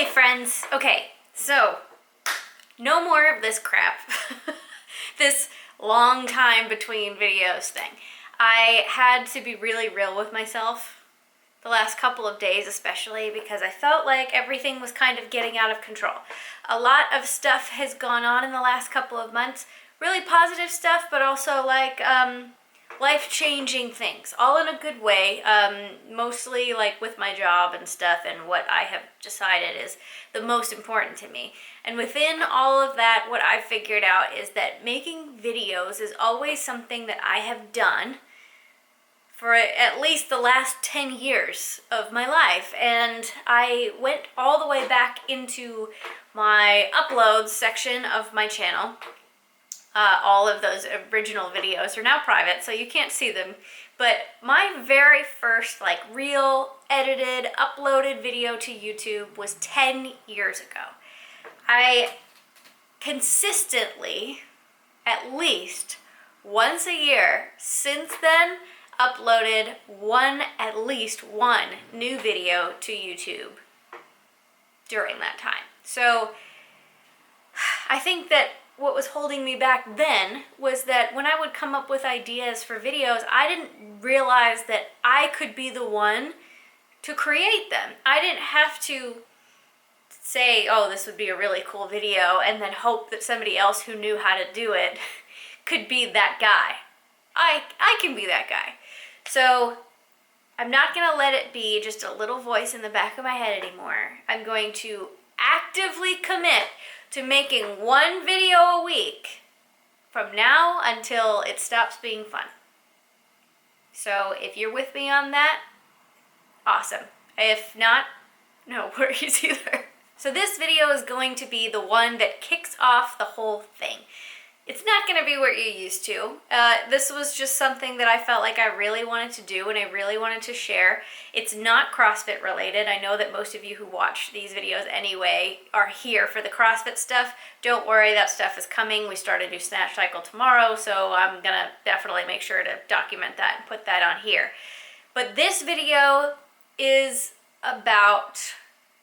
Hey friends, okay, so no more of this crap, this long time between videos thing. I had to be really real with myself the last couple of days especially because I felt like everything was kind of getting out of control. A lot of stuff has gone on in the last couple of months, really positive stuff, but also like life-changing things, all in a good way, mostly like with my job and stuff and what I have decided is the most important to me. And within all of that, what I've figured out is that making videos is always something that I have done for at least the last 10 years of my life. And I went all the way back into my uploads section of my channel. All of those original videos are now private, so you can't see them. But my very first like real edited, uploaded video to YouTube was 10 years ago. I consistently, at least once a year since then, uploaded at least one new video to YouTube during that time. So I think that what was holding me back then was that when I would come up with ideas for videos, I didn't realize that I could be the one to create them. I didn't have to say, oh, this would be a really cool video, and then hope that somebody else who knew how to do it could be that guy. I can be that guy. So I'm not gonna let it be just a little voice in the back of my head anymore. I'm going to actively commit to making one video a week from now until it stops being fun. So if you're with me on that, awesome. If not, no worries either. So this video is going to be the one that kicks off the whole thing. It's not going to be what you're used to. This was just something that I felt like I really wanted to do and I really wanted to share. It's not CrossFit related. I know that most of you who watch these videos anyway are here for the CrossFit stuff. Don't worry, that stuff is coming. We start a new Snatch Cycle tomorrow, so I'm going to definitely make sure to document that and put that on here. But this video is about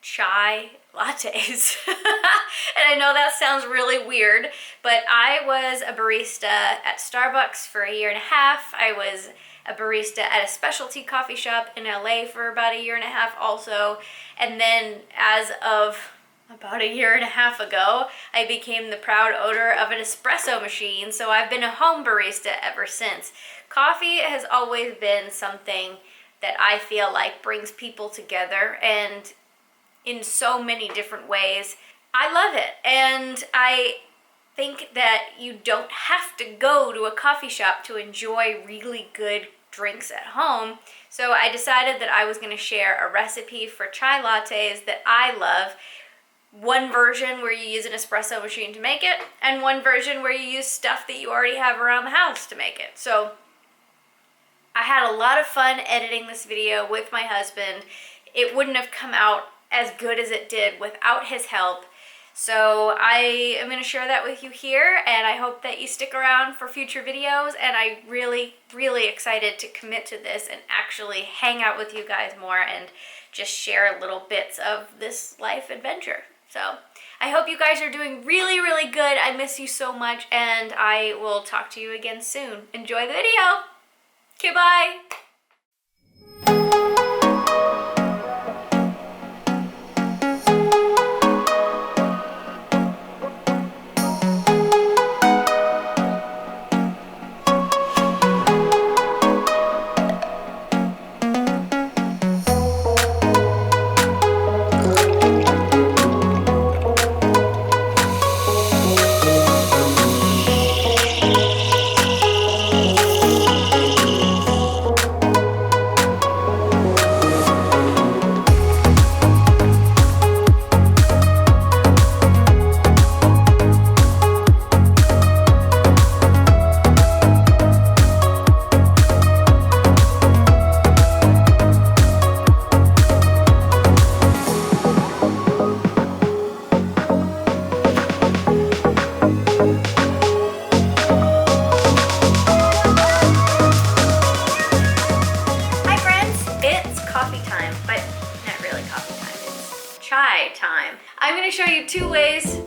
chai lattes. And I know that sounds really weird, but I was a barista at Starbucks for a year and a half. I was a barista at a specialty coffee shop in LA for about a year and a half also. And then as of about a year and a half ago, I became the proud owner of an espresso machine. So I've been a home barista ever since. Coffee has always been something that I feel like brings people together, and in so many different ways. I love it, and I think that you don't have to go to a coffee shop to enjoy really good drinks at home. So I decided that I was going to share a recipe for chai lattes that I love. One version where you use an espresso machine to make it, and one version where you use stuff that you already have around the house to make it. So I had a lot of fun editing this video with my husband. It wouldn't have come out as good as it did without his help. So I am going to share that with you here, and I hope that you stick around for future videos, and I'm really excited to commit to this and actually hang out with you guys more and just share little bits of this life adventure. So I hope you guys are doing really good. I miss you so much, and I will talk to you again soon. Enjoy the video. Okay, bye. chai time. I'm gonna show you two ways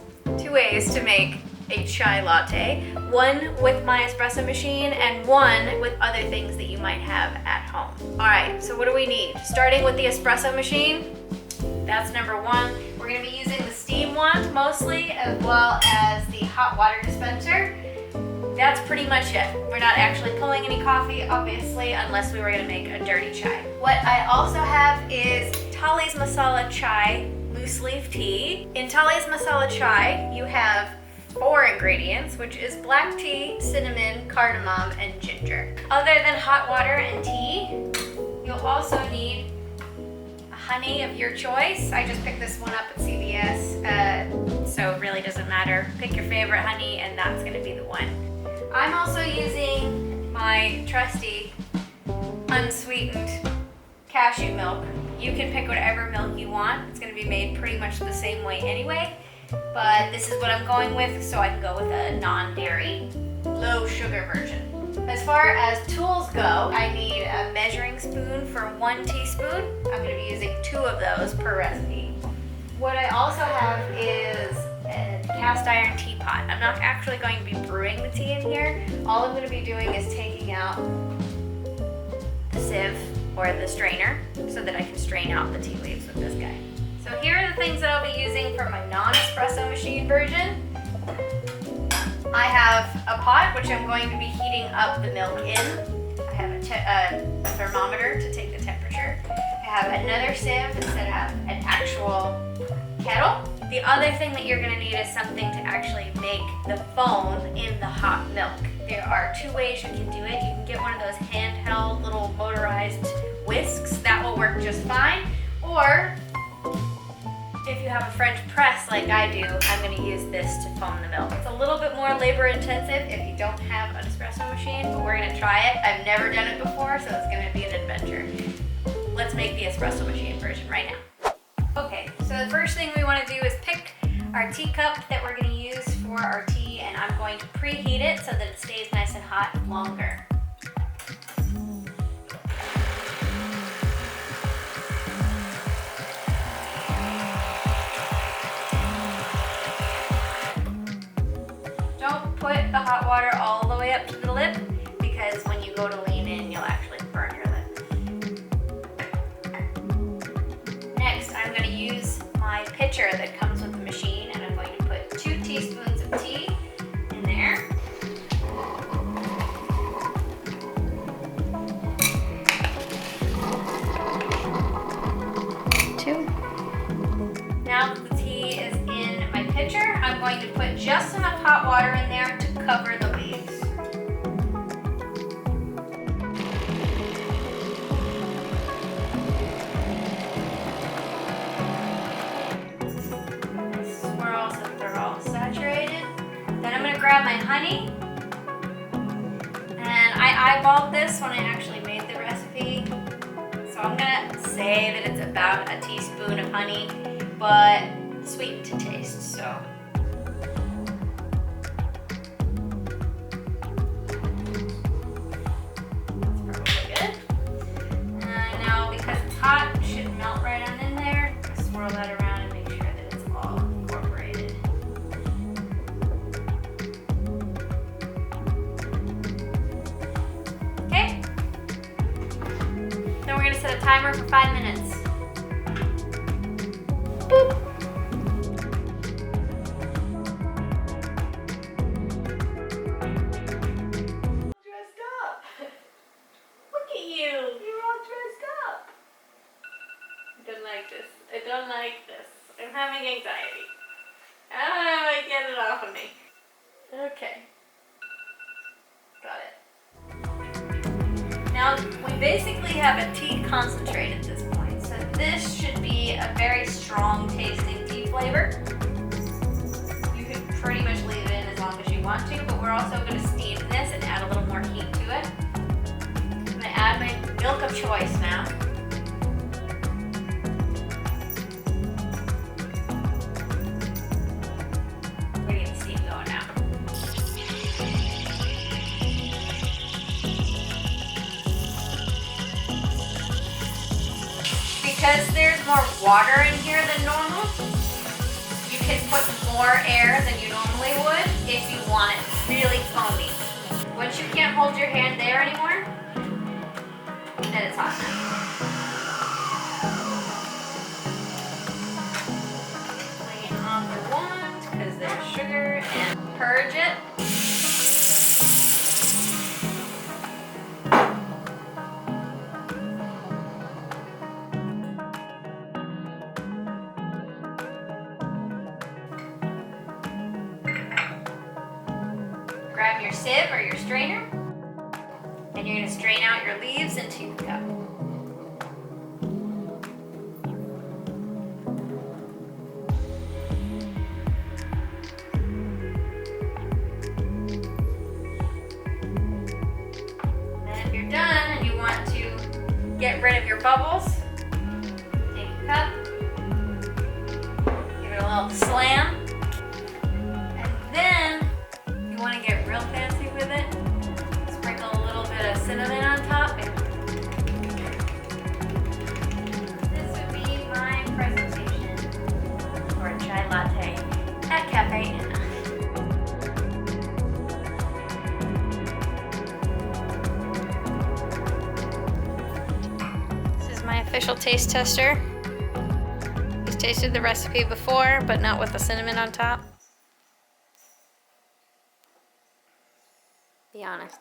to make a chai latte. One with my espresso machine and one with other things that you might have at home. All right, so what do we need? Starting with the espresso machine, that's number one. We're gonna be using the steam one mostly, as well as the hot water dispenser. That's pretty much it. We're not actually pulling any coffee, obviously, unless we were gonna make a dirty chai. What I also have is Tali's Masala Chai loose leaf tea. In Tali's Masala Chai, you have 4 ingredients, which is black tea, cinnamon, cardamom, and ginger. Other than hot water and tea, you'll also need honey of your choice. I just picked this one up at CVS, so it really doesn't matter. Pick your favorite honey and that's gonna be the one. I'm also using my trusty unsweetened cashew milk. You can pick whatever milk you want. It's gonna be made pretty much the same way anyway, but this is what I'm going with, so I can go with a non-dairy, low sugar version. As far as tools go, I need a measuring spoon for 1 teaspoon. I'm gonna be using 2 of those per recipe. What I also have is a cast iron teapot. I'm not actually going to be brewing the tea in here. All I'm gonna be doing is taking out the sieve or the strainer so that I can strain out the tea leaves with this guy. So here are the things that I'll be using for my non-espresso machine version. I have a pot, which I'm going to be heating up the milk in. I have a thermometer to take the temperature. I have another sieve instead of an actual kettle. The other thing that you're gonna need is something to actually make the foam in the hot milk. There are 2 ways you can do it. You can get one of those handheld little motorized whisks. That will work just fine. Or if you have a French press like I do, I'm gonna use this to foam the milk. It's a little bit more labor intensive if you don't have an espresso machine, but we're gonna try it. I've never done it before, so it's gonna be an adventure. Let's make the espresso machine version right now. Okay, so the first thing we wanna do is pick our teacup that we're gonna use for our tea, and I'm going to preheat it so that it stays nice and hot longer. Don't put the hot water all the way up to the lip, because when you go to lean in, you'll actually burn your lip. Next, I'm going to use my pitcher that comes with the machine, and I'm going to put 2 teaspoons of tea in there. Now that the tea is in my pitcher, I'm going to put just enough hot water in there to cover the leaves. Swirl so that they're all saturated. Then I'm going to grab my honey. And I eyeballed this when I actually made the recipe. So I'm going to say that it's about a teaspoon of honey, but sweet to taste, so. That's probably good. And now, because it's hot, it should melt right on in there. Swirl that around and make sure that it's all incorporated. Okay. Then we're gonna set a timer for 5 minutes. Boop. Dressed up. Look at you. You're all dressed up. I don't like this. I don't like this. I'm having anxiety. I don't know how to get it off of me. Okay. Got it. Now, we basically have a tea concentrate at this point. So this should be a very strong tasting tea flavor. You can pretty much leave it in as long as you want to, but we're also going to steam this and add a little more heat to it. I'm going to add my milk of choice now. We're going to get the steam going now. Because there's more water in here than normal. You can put more air than you normally would if you want it really foamy. Once you can't hold your hand there anymore, then it's hot enough. Clean off the wands because there's sugar and purge it. Grab your sieve or your strainer, and you're going to strain out your leaves into your cup. Then if you're done and you want to get rid of your bubbles, take your cup, give it a little slam, and then you want to get real fancy with it, sprinkle a little bit of cinnamon on top. This would be my presentation for a chai latte at Cafe Anna. This is my official taste tester. He's tasted the recipe before, but not with the cinnamon on top. Be honest.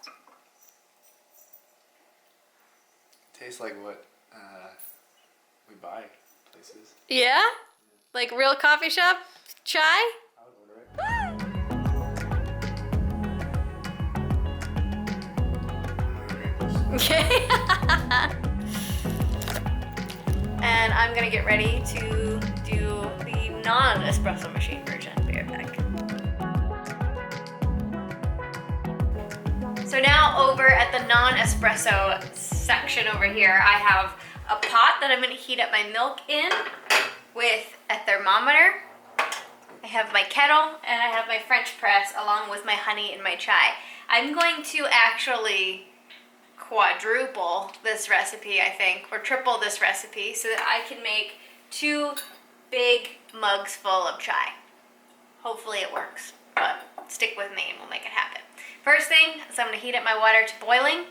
Tastes like what we buy places. Yeah? Like real coffee shop chai? I would order it. Okay. And I'm gonna get ready to do the non-espresso machine version. Be right back. So now over at the non-espresso section over here, I have a pot that I'm gonna heat up my milk in with a thermometer. I have my kettle and I have my French press along with my honey and my chai. I'm going to actually quadruple this recipe, I think, or triple this recipe so that I can make 2 big mugs full of chai. Hopefully it works, but stick with me and we'll make it happen. First thing is I'm going to heat up my water to boiling.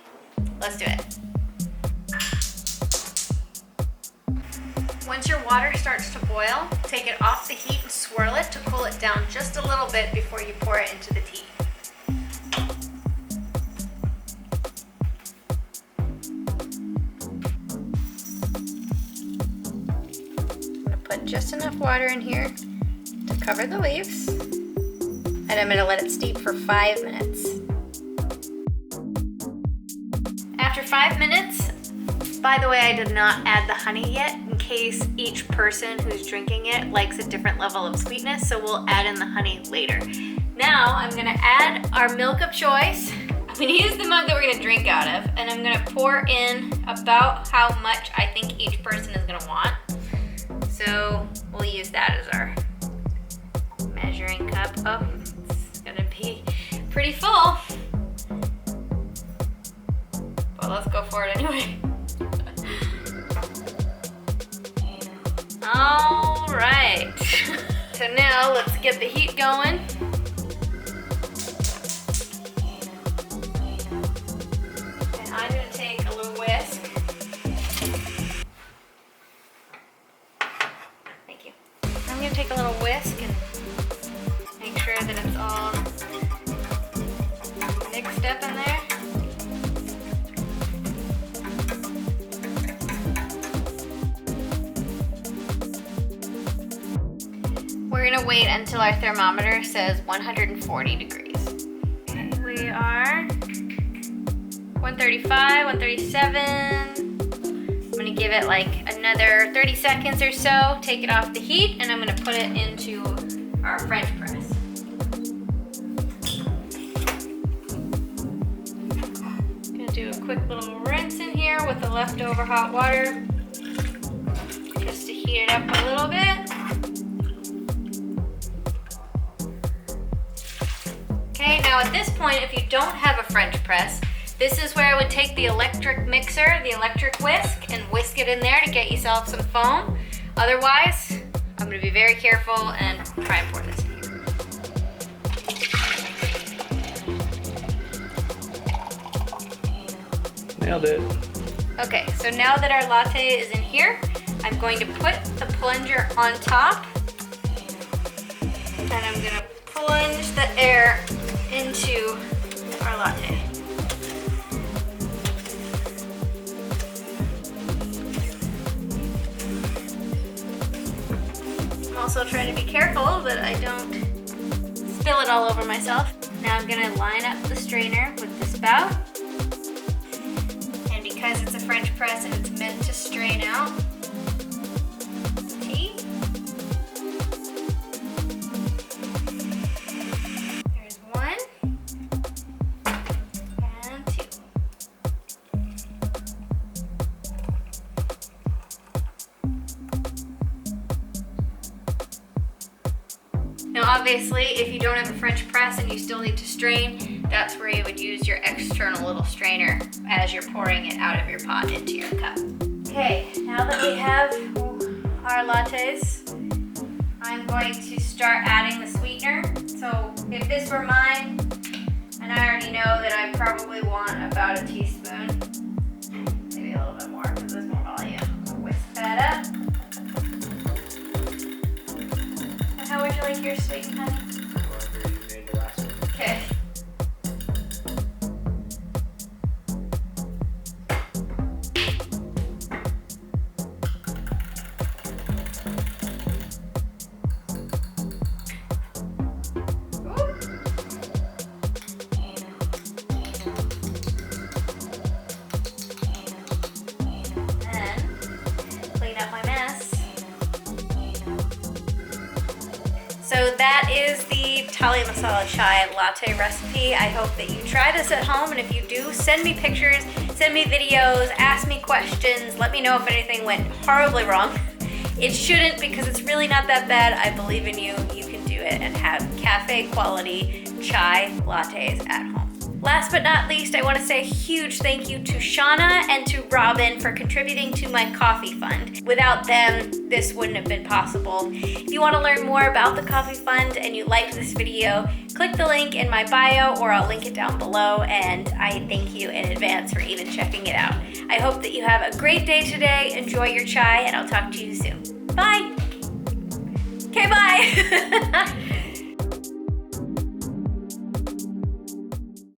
Let's do it. Once your water starts to boil, take it off the heat and swirl it to cool it down just a little bit before you pour it into the tea. I'm going to put just enough water in here to cover the leaves. And I'm going to let it steep for 5 minutes. After 5 minutes, by the way, I did not add the honey yet in case each person who's drinking it likes a different level of sweetness, so we'll add in the honey later. Now I'm going to add our milk of choice. I'm going to use the mug that we're going to drink out of, and I'm going to pour in about how much I think each person is going to want. So we'll use that as our measuring cup. Oh, it's going to be pretty full. Well, let's go for it anyway. All right. So now let's get the heat going. And I'm going to take a little whisk. Thank you. I'm going to take a little whisk and make sure that it's all mixed up in there. We're gonna wait until our thermometer says 140 degrees. Okay, we are 135, 137. I'm gonna give it like another 30 seconds or so, take it off the heat, and I'm gonna put it into our French press. Gonna do a quick little rinse in here with the leftover hot water, just to heat it up a little bit. Okay, now at this point, if you don't have a French press, this is where I would take the electric mixer, the electric whisk, and whisk it in there to get yourself some foam. Otherwise, I'm gonna be very careful and try and pour this in here. Nailed it. Okay, so now that our latte is in here, I'm going to put the plunger on top, and I'm gonna plunge the air into our latte. I'm also trying to be careful that I don't spill it all over myself. Now I'm gonna line up the strainer with the spout. And because it's a French press and it's meant to strain out tea, there's one and two. Now obviously, if you don't have a French press and you still need to strain, that's where you would use your external little strainer as you're pouring it out of your pot into your cup. Okay, now that we have our lattes, I'm going to start adding the sweetener. So if this were mine, and I already know that I probably want about a teaspoon, maybe a little bit more because there's more volume. I'll whisk that up. And how would you like your sweetened, honey? Whatever you made the last one. Okay. So that is the Thai masala chai latte recipe. I hope that you try this at home, and if you do, send me pictures, send me videos, ask me questions, let me know if anything went horribly wrong. It shouldn't, because it's really not that bad. I believe in you. You can do it and have cafe quality chai lattes at home. Last but not least, I want to say a huge thank you to Shauna and to Robin for contributing to my coffee fund. Without them, this wouldn't have been possible. If you want to learn more about the coffee fund and you liked this video, click the link in my bio or I'll link it down below, and I thank you in advance for even checking it out. I hope that you have a great day today, enjoy your chai, and I'll talk to you soon. Bye! Okay, bye!